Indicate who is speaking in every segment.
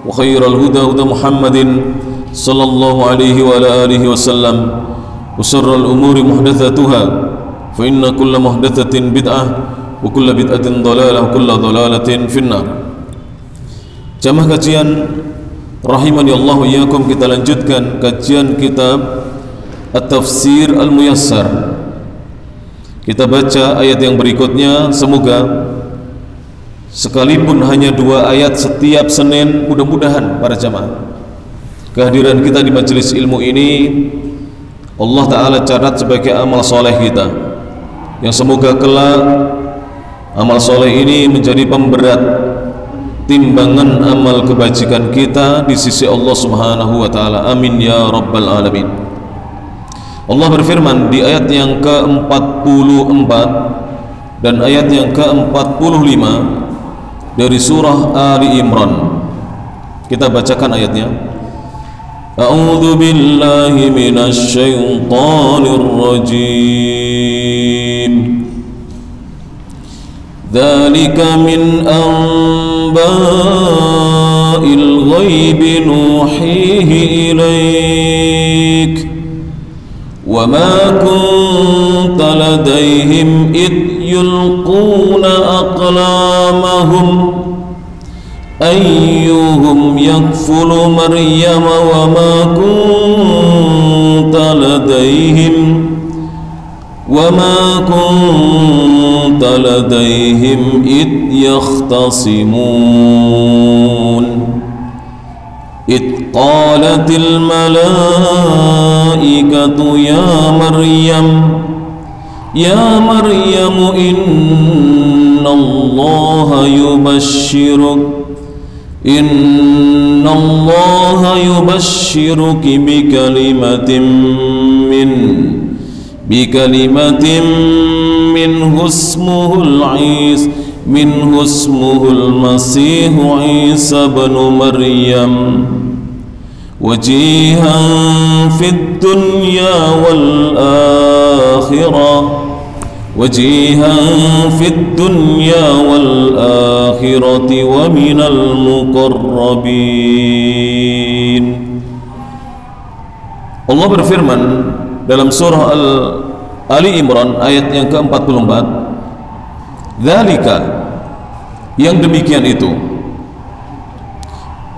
Speaker 1: وخير الهدى هدى محمد صلى الله عليه وعلى آله وسلم وشر الأمور محدثاتها فإن كل محدثة بدعة وكل بدعة ضلالة وكل ضلالة في النار. Jamaah kajian rahimani Allah wa iyyakum, kita lanjutkan kajian kitab At-Tafsir Al-Muyassar. Kita baca ayat yang berikutnya. Semoga sekalipun hanya 2 ayat setiap Senin, mudah-mudahan para jamaah kehadiran kita di majelis ilmu ini Allah Ta'ala catat sebagai amal soleh kita, yang semoga kelak amal soleh ini menjadi pemberat timbangan amal kebajikan kita di sisi Allah Subhanahu wa Ta'ala. Amin ya rabbal alamin. Allah berfirman di ayat yang ke-44 dan ayat yang ke-45 dari surah Ali Imran. Kita bacakan ayatnya. A'udzu billahi minasy syaithanir rajim. Dzalika min anba'il ghaibi nuhihi ilaik wa ma kunta ladaihim id yulquna aqlamahum ayyuhum yakfulu maryam wa ma kunta ladaihim id yakhtasimun id qalatil malaikatu ya Maryam inna Allaha yubashshiruki bikalimatin minhu ismuhul masihu Isa bin Maryam wajihan fid dunya wal akhirah wa minal muqarrabin. Allah berfirman dalam surah Ali Imran ayat yang ke-44, dzalika, yang demikian itu,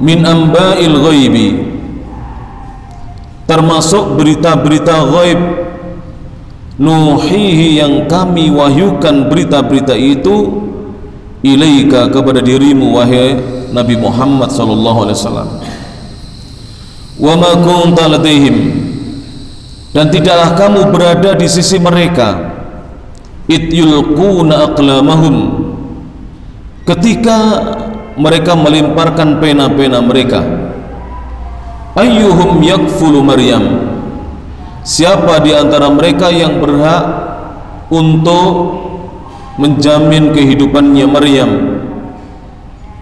Speaker 1: min amba'il ghaibi, termasuk berita-berita ghaib, nuhihi, yang kami wahyukan berita-berita itu, ilaika, kepada dirimu wahai Nabi Muhammad sallallahu alaihi wasallam. Wa ma kunta ladaihim, dan tidaklah kamu berada di sisi mereka, id yulquna aqlamahum, ketika mereka melemparkan pena-pena mereka, ayyuhum yakfulu Maryam, siapa di antara mereka yang berhak untuk menjamin kehidupannya Maryam,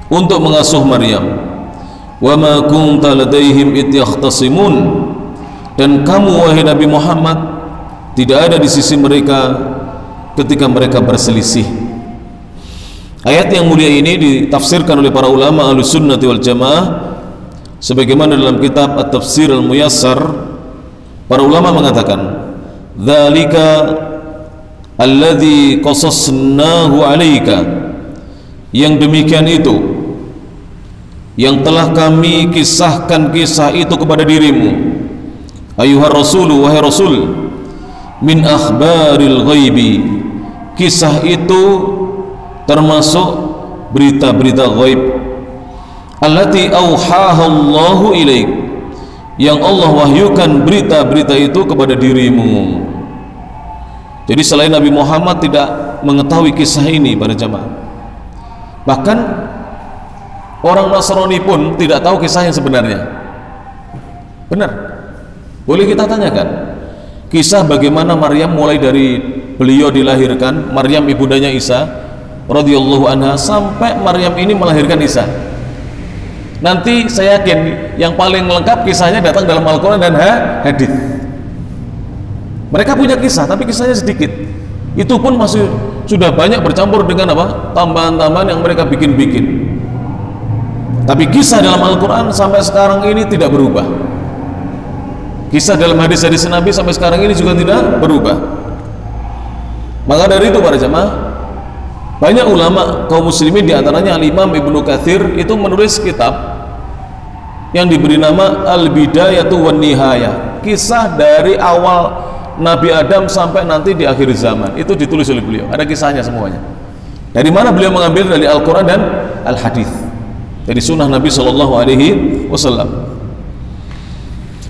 Speaker 1: untuk mengasuh Maryam. Wa ma kunta ladaihim id yakhtasimun, dan kamu wahai Nabi Muhammad tidak ada di sisi mereka ketika mereka berselisih. Ayat yang mulia ini ditafsirkan oleh para ulama Ahlussunnah wal Jamaah sebagaimana dalam kitab At-Tafsir Al-Muyassar. Para ulama mengatakan, dzalika alladzi qasasnahu 'alaika, yang demikian itu yang telah kami kisahkan kisah itu kepada dirimu, ayuhar rasulu, wahai rasul, min akhbaril ghaibi, kisah itu termasuk berita-berita ghaib, allati auhaha Allahu ilaik, yang Allah wahyukan berita-berita itu kepada dirimu. Jadi selain Nabi Muhammad tidak mengetahui kisah ini para jamaah. Bahkan orang Nasrani pun tidak tahu kisah yang sebenarnya. Benar? Boleh kita tanyakan kisah bagaimana Maryam mulai dari beliau dilahirkan, Maryam ibundanya Isa radhiyallahu anha, sampai Maryam ini melahirkan Isa. Nanti saya yakin yang paling lengkap kisahnya datang dalam Al-Quran dan hadis. Mereka punya kisah, tapi kisahnya sedikit. Itu pun masih sudah banyak bercampur dengan apa? Tambahan-tambahan yang mereka bikin-bikin. Tapi kisah dalam Al-Quran sampai sekarang ini tidak berubah. Kisah dalam hadis-hadis Nabi sampai sekarang ini juga tidak berubah. Maka dari itu para jamaah, banyak ulama kaum muslimin, diantaranya Al-Imam Ibnu Katsir, itu menulis kitab yang diberi nama Al-Bidayatu wan Nihayah, kisah dari awal Nabi Adam sampai nanti di akhir zaman. Itu ditulis oleh beliau, ada kisahnya semuanya. Dari mana beliau mengambil? Dari Al-Quran dan Al-Hadis, dari sunnah Nabi SAW.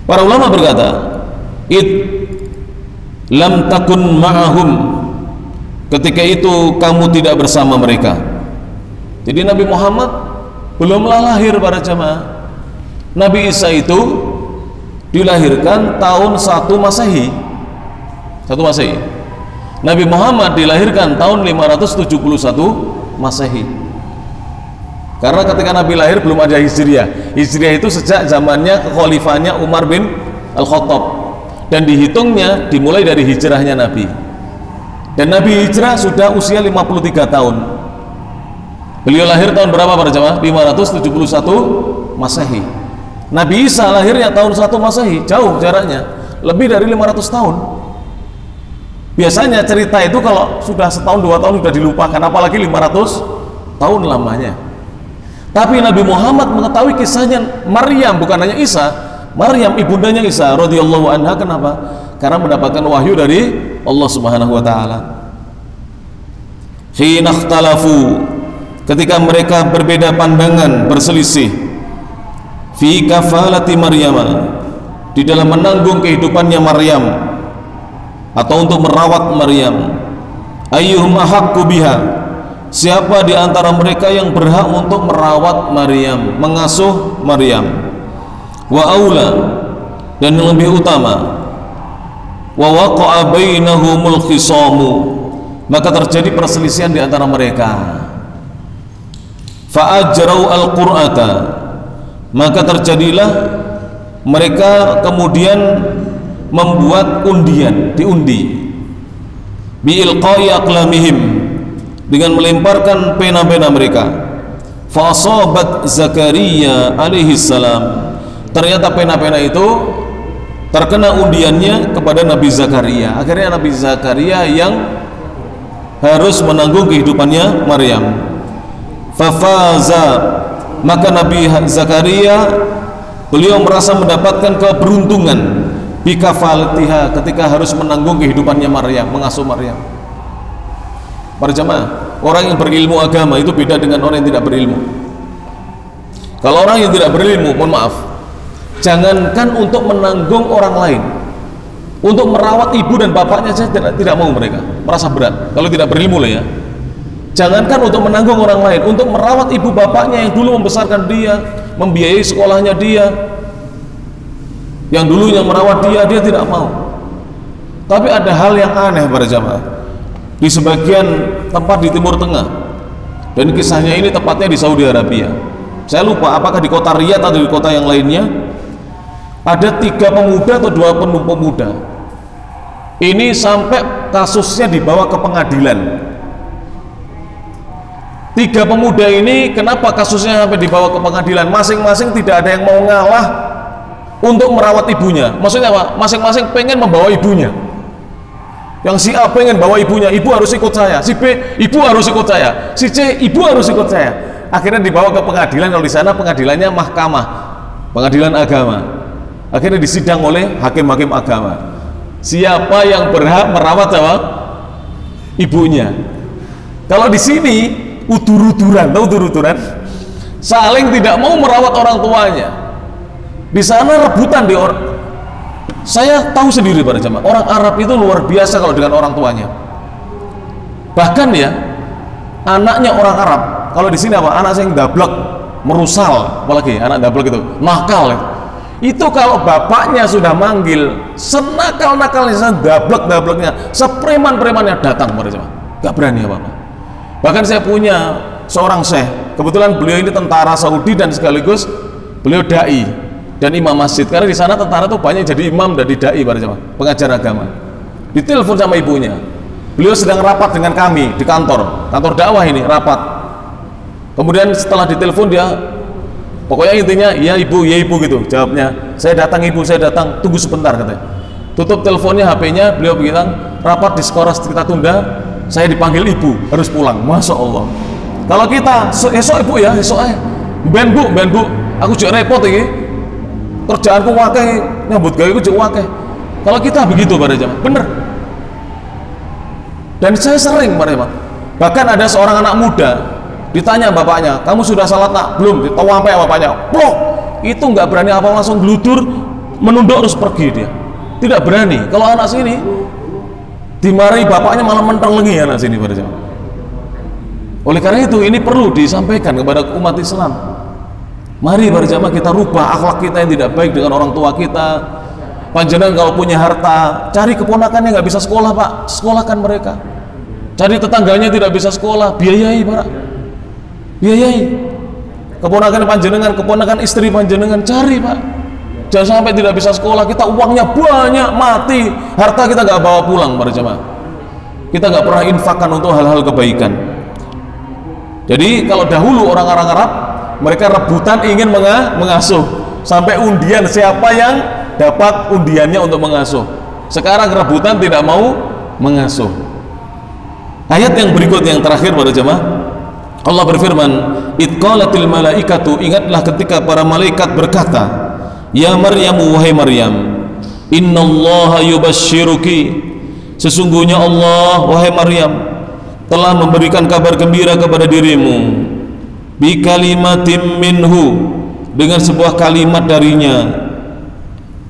Speaker 1: Para ulama berkata, id lam takun ma'ahum, ketika itu kamu tidak bersama mereka. Jadi Nabi Muhammad belumlah lahir para jamaah. Nabi Isa itu dilahirkan tahun 1 Masehi. 1 Masehi. Nabi Muhammad dilahirkan tahun 571 Masehi. Karena ketika Nabi lahir belum ada Hijriah. Hijriah itu sejak zamannya kekhalifahannya Umar bin Al-Khattab, dan dihitungnya dimulai dari hijrahnya Nabi. Dan Nabi hijrah sudah usia 53 tahun. Beliau lahir tahun berapa para jamaah? 571 Masehi. Nabi Isa lahirnya tahun 1 Masehi, jauh jaraknya, lebih dari 500 tahun. Biasanya cerita itu kalau sudah setahun 2 tahun sudah dilupakan, apalagi 500 tahun lamanya. Tapi Nabi Muhammad mengetahui kisahnya Maryam, bukan hanya Isa. Maryam ibundanya Isa radhiyallahu anha. Kenapa? Karena mendapatkan wahyu dari Allah Subhanahu wa taala. Hina ikhtalafu, ketika mereka berbeda pandangan, berselisih, fi kafalati Maryam, di dalam menanggung kehidupannya Maryam atau untuk merawat Maryam. Ayyuhum ahaqqu biha, siapa di antara mereka yang berhak untuk merawat Maryam, mengasuh Maryam. Wa aula, dan yang lebih utama. Wa waqa'a bainahumul khisamu, maka terjadi perselisihan di antara mereka. Fa ajrau al-qur'ata, maka terjadilah mereka kemudian membuat undian, diundi, bi ilqai aqlamihim, dengan melemparkan pena-pena mereka. Fa asabat Zakaria alaihi salam, ternyata pena-pena itu terkena undiannya kepada Nabi Zakaria. Akhirnya Nabi Zakaria yang harus menanggung kehidupannya Maryam. Fafaza, maka Nabi Zakaria beliau merasa mendapatkan keberuntungan bikafalatiha, ketika harus menanggung kehidupannya Maryam, mengasuh Maryam. Para jamaah, orang yang berilmu agama itu beda dengan orang yang tidak berilmu. Kalau orang yang tidak berilmu, mohon maaf, jangankan untuk menanggung orang lain, untuk merawat ibu dan bapaknya saja tidak mau, mereka merasa berat. Kalau tidak berilmu lah ya. Jangankan untuk menanggung orang lain, untuk merawat ibu bapaknya yang dulu membesarkan dia, membiayai sekolahnya dia, yang dulunya merawat dia tidak mau. Tapi ada hal yang aneh para jamaah, di sebagian tempat di Timur Tengah, dan kisahnya ini tepatnya di Saudi Arabia. Saya lupa apakah di kota Riyadh atau di kota yang lainnya. Ada 3 pemuda atau 2 pemuda ini sampai kasusnya dibawa ke pengadilan. 3 pemuda ini, kenapa kasusnya sampai dibawa ke pengadilan? Masing-masing tidak ada yang mau ngalah untuk merawat ibunya. Maksudnya apa? Masing-masing pengen membawa ibunya. Yang si A pengen bawa ibunya, ibu harus ikut saya. Si B, ibu harus ikut saya. Si C, ibu harus ikut saya. Akhirnya dibawa ke pengadilan. Kalau di sana pengadilannya mahkamah, pengadilan agama. Akhirnya disidang oleh hakim-hakim agama. Siapa yang berhak merawat apa? Ibunya. Kalau di sini udur-uduran, tahu udur-uduran? Saling tidak mau merawat orang tuanya. Di sana rebutan di orang. Saya tahu sendiri para jamaah, orang Arab itu luar biasa kalau dengan orang tuanya. Bahkan ya, anaknya orang Arab, kalau di sini apa? Anak saya yang dablek, merusal, apalagi anak dablek itu, nakal. Itu kalau bapaknya sudah manggil, senakal-nakalnya, dablek-dableknya, sepreman-premannya datang para jamaah. Gak berani apa-apa. Bahkan saya punya seorang syekh, kebetulan beliau ini tentara Saudi dan sekaligus beliau dai dan imam masjid, karena di sana tentara tuh banyak jadi imam dan dai para jemaah, pengajar agama. Ditelepon sama ibunya, beliau sedang rapat dengan kami di kantor dakwah ini, rapat. Kemudian setelah ditelepon dia Pokoknya intinya ya ibu gitu jawabnya. Saya datang ibu, saya datang, tunggu sebentar katanya. Tutup teleponnya, HP-nya, beliau bilang rapat di Skoras kita tunda, saya dipanggil ibu, harus pulang. Masya Allah. Kalau kita esok ibu ya, esok ben bu, aku juga repot ini, kerjaanku wakeh, nyambut gawe aku juga wakeh. Kalau kita begitu pada jamaah, bener. Dan saya sering pada jamaah. Bahkan ada seorang anak muda ditanya bapaknya, kamu sudah salat nak? Belum. Ditahu sampai bapaknya, plok. Itu nggak berani apa langsung geludur, menunduk terus pergi dia. Tidak berani. Kalau anak sini dimarahi bapaknya malah mentelengi anak sini pada jamaah. Oleh karena itu ini perlu disampaikan kepada umat Islam. Mari pada jamaah kita rubah akhlak kita yang tidak baik dengan orang tua kita. Panjenengan kalau punya harta, cari keponakan yang nggak bisa sekolah pak, sekolahkan mereka. Cari tetangganya tidak bisa sekolah, biayai pak, biayai. Keponakan panjenengan, keponakan istri panjenengan, cari pak. Jangan sampai tidak bisa sekolah, kita uangnya banyak, mati, harta kita nggak bawa pulang pada jamaah. Kita nggak pernah infakkan untuk hal-hal kebaikan. Jadi kalau dahulu orang-orang Arab, mereka rebutan ingin mengasuh, sampai undian siapa yang dapat undiannya untuk mengasuh. Sekarang rebutan tidak mau mengasuh. Ayat yang berikut yang terakhir pada jamaah, Allah berfirman, "Idqalatil malaikatu," ingatlah ketika para malaikat berkata, "Ya Maryam, wahai Maryam, innallaha yubashshiruki," sesungguhnya Allah, wahai Maryam, telah memberikan kabar gembira kepada dirimu, bi kalimatin minhu, dengan sebuah kalimat darinya,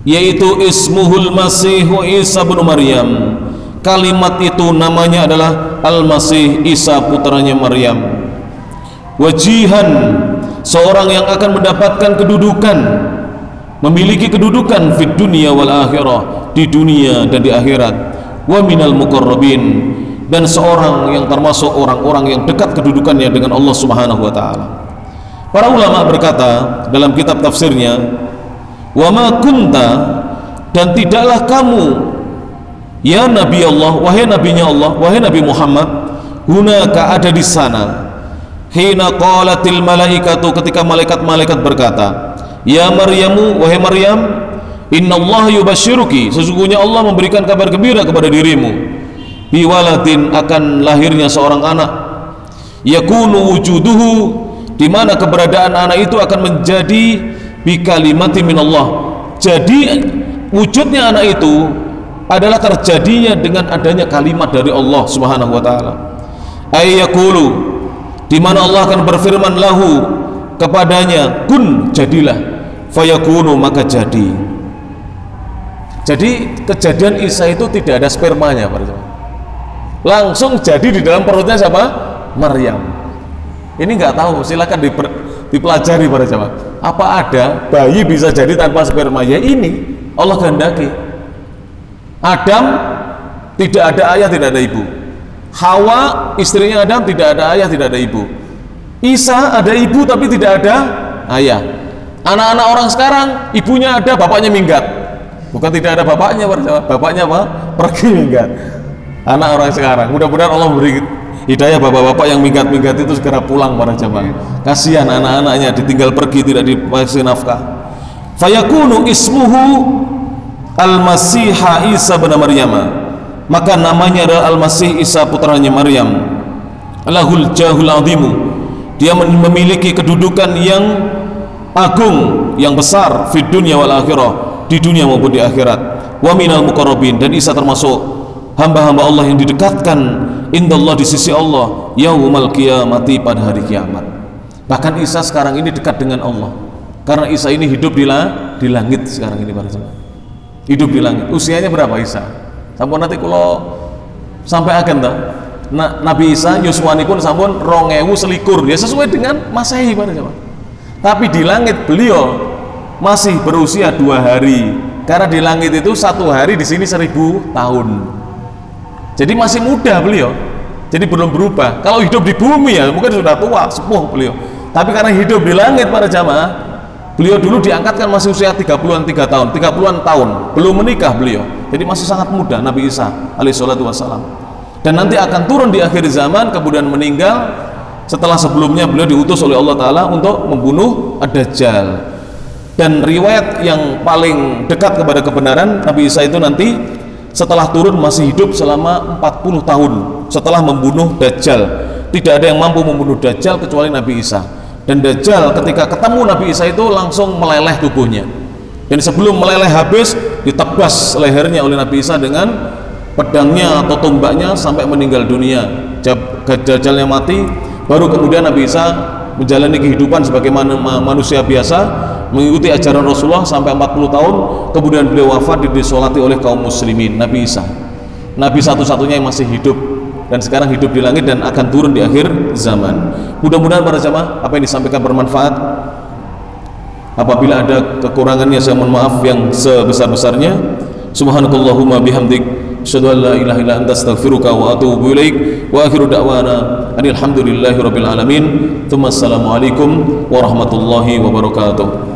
Speaker 1: yaitu ismuhul Masihu Isa bin Maryam. Kalimat itu namanya adalah Al-Masih Isa putranya Maryam. Wajihan, seorang yang akan mendapatkan kedudukan, memiliki kedudukan fid dunia wal akhirah, di dunia dan di akhirat. Wa minal muqarrabin, dan seorang yang termasuk orang-orang yang dekat kedudukannya dengan Allah Subhanahu wa taala. Para ulama berkata dalam kitab tafsirnya, wa ma kunta, dan tidaklah kamu ya Nabi Allah, wahai nabinya Allah, wahai Nabi Muhammad, hunaka, ada di sana, hina qalatil malaikatu, ketika malaikat-malaikat berkata, ya Maryamu, wahai Maryam, innallaha yubashshiruki, sesungguhnya Allah memberikan kabar gembira kepada dirimu, biwaladin, akan lahirnya seorang anak, yakunu wujuduhu, di mana keberadaan anak itu akan menjadi bi kalimati minallah, jadi wujudnya anak itu adalah terjadinya dengan adanya kalimat dari Allah Subhanahu wa taala. Ayyakulu, di mana Allah akan berfirman lahu, kepadanya, kun, jadilah, fayakunu, maka jadi. Jadi kejadian Isa itu tidak ada spermanya, langsung jadi di dalam perutnya siapa? Maryam. Ini nggak tahu, silakan dipelajari para jamaah. Apa ada bayi bisa jadi tanpa sperma? Ya ini Allah kehendaki. Adam tidak ada ayah, tidak ada ibu. Hawa istrinya Adam tidak ada ayah, tidak ada ibu. Isa ada ibu tapi tidak ada ayah. Anak-anak orang sekarang ibunya ada, bapaknya minggat. Bukan tidak ada bapaknya, bapaknya apa? Pergi minggat. Anak orang sekarang, mudah-mudahan Allah memberi hidayah bapak-bapak yang minggat-minggat itu segera pulang para jamaah. Kasihan anak-anaknya ditinggal pergi, tidak dikasih nafkah. Fayakunu ismuhu Al-Masih Isa bin Maryam, maka namanya adalah Al-Masih Isa putranya Maryam. Lahul jahul azimu, dia memiliki kedudukan yang agung, yang besar, fid dunya wal akhirah, di dunia maupun di akhirat. Wa minal muqarrabin, dan Isa termasuk hamba-hamba Allah yang didekatkan indallah, di sisi Allah, yaumal qiyamati, pada hari kiamat. Bahkan Isa sekarang ini dekat dengan Allah, karena Isa ini hidup di langit sekarang ini para jemaah. Hidup di langit. Usianya berapa Isa? Sampun nanti kalau sampai agen tak? Nabi Isa yuswanipun sampun 2021, ya sesuai dengan Masehi pada jemaah. Tapi di langit beliau masih berusia 2 hari, karena di langit itu 1 hari, di sini 1000 tahun. Jadi masih muda beliau, jadi belum berubah. Kalau hidup di bumi ya mungkin sudah tua, sepuh beliau. Tapi karena hidup di langit para jamaah, beliau dulu diangkatkan masih usia 30-an 3 tahun, 30-an tahun, belum menikah beliau. Jadi masih sangat muda Nabi Isa alaihissalatu wassalam. Dan nanti akan turun di akhir zaman, kemudian meninggal setelah sebelumnya beliau diutus oleh Allah Ta'ala untuk membunuh Ad-Dajjal. Dan riwayat yang paling dekat kepada kebenaran, Nabi Isa itu nanti setelah turun masih hidup selama 40 tahun setelah membunuh Dajjal. Tidak ada yang mampu membunuh Dajjal kecuali Nabi Isa. Dan Dajjal ketika ketemu Nabi Isa itu langsung meleleh tubuhnya. Dan sebelum meleleh habis, ditebas lehernya oleh Nabi Isa dengan pedangnya atau tombaknya sampai meninggal dunia. Dajjalnya mati, baru kemudian Nabi Isa menjalani kehidupan sebagaimana manusia biasa, mengikuti ajaran Rasulullah sampai 40 tahun. Kemudian beliau wafat disolati oleh kaum muslimin. Nabi Isa, Nabi satu-satunya yang masih hidup dan sekarang hidup di langit dan akan turun di akhir zaman. Mudah-mudahan para jamaah apa yang disampaikan bermanfaat. Apabila ada kekurangannya saya mohon maaf yang sebesar-besarnya. Subhanakallahumma bihamdik, asyhadu an la ilaha illa anta, astaghfiruka wa atubu ilaik. Wa akhiru da'wana alhamdulillahi rabbil alamin. Tsumma assalamu alaikum warahmatullahi wabarakatuh.